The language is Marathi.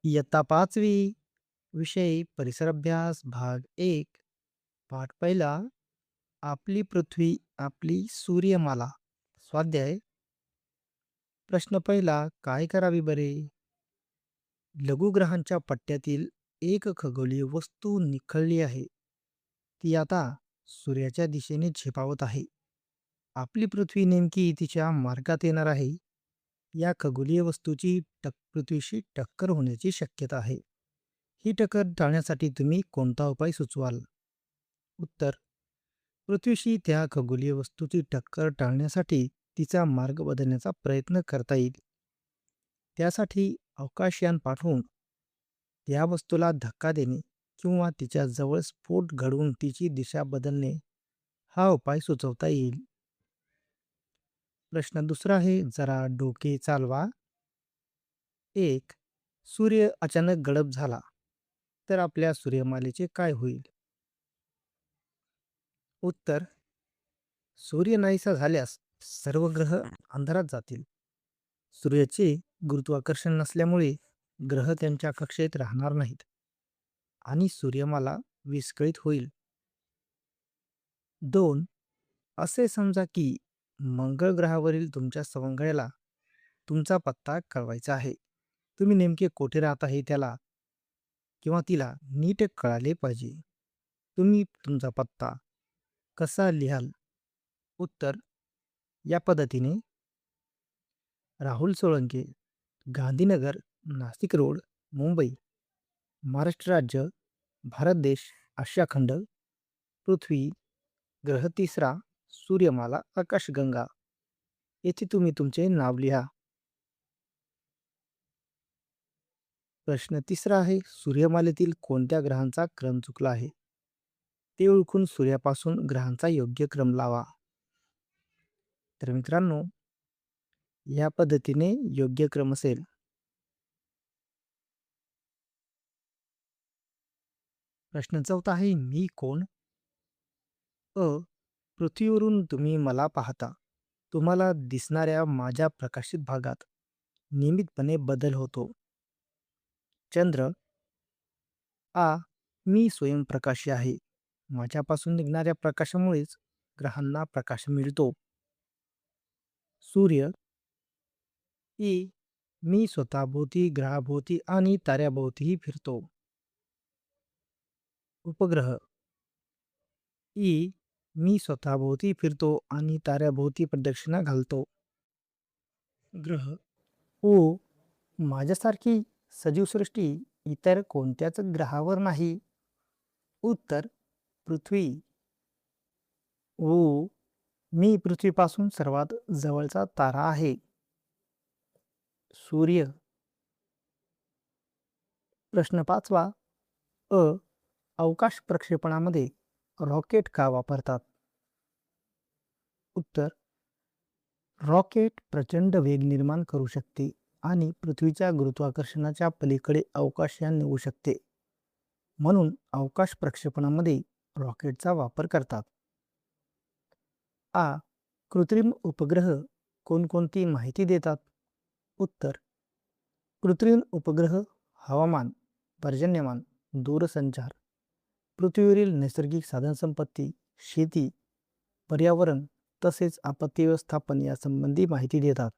इयत्ता 5वी विषय परिसर अभ्यास भाग 1 पाठ पहिला आपली पृथ्वी आपली सूर्यमाला स्वाध्याय प्रश्न पहिला काय करावे बरे लघुग्रहांच्या पट्ट्यातील एक खगोलीय वस्तू निखळली आहे ती आता सूर्याच्या दिशेने झेपावत आहे आपली पृथ्वी नेमकी तिच्या मार्गात येणार आहे या खगोलीय वस्तूची पृथ्वीशी टक्कर होण्याची शक्यता आहे ही टक्कर टाळण्यासाठी तुम्ही कोणता उपाय सुचवाल उत्तर पृथ्वीशी त्या खगोलीय वस्तूची टक्कर टाळण्यासाठी तिचा मार्ग बदलण्याचा प्रयत्न करता येईल त्यासाठी अवकाशयान पाठवून त्या वस्तूला धक्का देणे किंवा तिच्या जवळ स्फोट घडवून तिची दिशा बदलणे हा उपाय सुचवता येईल प्रश्न दुसरा आहे जरा डोके चालवा एक सूर्य अचानक गडप झाला तर आपल्या सूर्यमालेचे काय होईल उत्तर सूर्य नाहीसा झाल्यास सर्व ग्रह अंधारात जातील सूर्याचे गुरुत्वाकर्षण नसल्यामुळे ग्रह त्यांच्या कक्षेत राहणार नाहीत आणि सूर्यमाला विस्कळीत होईल 2 असे समजा की मंगळ ग्रहावरील तुमच्या सवंगड्याला तुमचा पत्ता कळवायचा आहे तुम्ही नेमके कोठे राहत आहे त्याला किंवा तिला नीट कळाले पाहिजे तुम्ही तुमचा पत्ता कसा लिहाल उत्तर या पद्धतीने राहुल सोळंके गांधीनगर नाशिक रोड मुंबई महाराष्ट्र राज्य भारत देश आशिया खंड पृथ्वी ग्रह तिसरा सूर्यमाला आकाशगंगा येथे तुम्ही तुमचे नाव लिहा प्रश्न तिसरा आहे सूर्यमालेतील कोणत्या ग्रहांचा क्रम चुकला आहे ते ओळखून सूर्यापासून ग्रहांचा योग्य क्रम लावा तर मित्रांनो या पद्धतीने योग्य क्रम असेल प्रश्न चौथा आहे मी कोण अ पृथ्वीवरून तुम्ही मला पाहता तुम्हाला दिसणाऱ्या माझ्या प्रकाशित भागात नियमितपणे बदल होतो चंद्र आ मी स्वयंप्रकाशी आहे माझ्यापासून निघणाऱ्या प्रकाशामुळेच ग्रहांना प्रकाश मिळतो सूर्य ई मी स्वतःभोवती ग्रहाभोवती आणि ताऱ्याभोवतीही फिरतो उपग्रह ई मी स्वतःभोवती फिरतो आणि ताऱ्याभोवती प्रदक्षिणा घालतो ग्रह ओ माझ्यासारखी सजीवसृष्टी इतर कोणत्याच ग्रहावर नाही उत्तर पृथ्वी ओ मी पृथ्वीपासून सर्वात जवळचा तारा आहे सूर्य प्रश्न पाचवा अ अवकाश प्रक्षेपणामध्ये रॉकेट का वापरतात उत्तर रॉकेट प्रचंड वेग निर्माण करू शकते आणि पृथ्वीच्या गुरुत्वाकर्षणाच्या पलीकडे अवकाशयान नेऊ शकते म्हणून अवकाश प्रक्षेपणामध्ये रॉकेटचा वापर करतात आ कृत्रिम उपग्रह कोणकोणती माहिती देतात उत्तर कृत्रिम उपग्रह हवामान पर्जन्यमान दूरसंचार पृथ्वीवरील नैसर्गिक साधनसंपत्ती शेती पर्यावरण तसेच आपत्ती व्यवस्थापन यासंबंधी माहिती देतात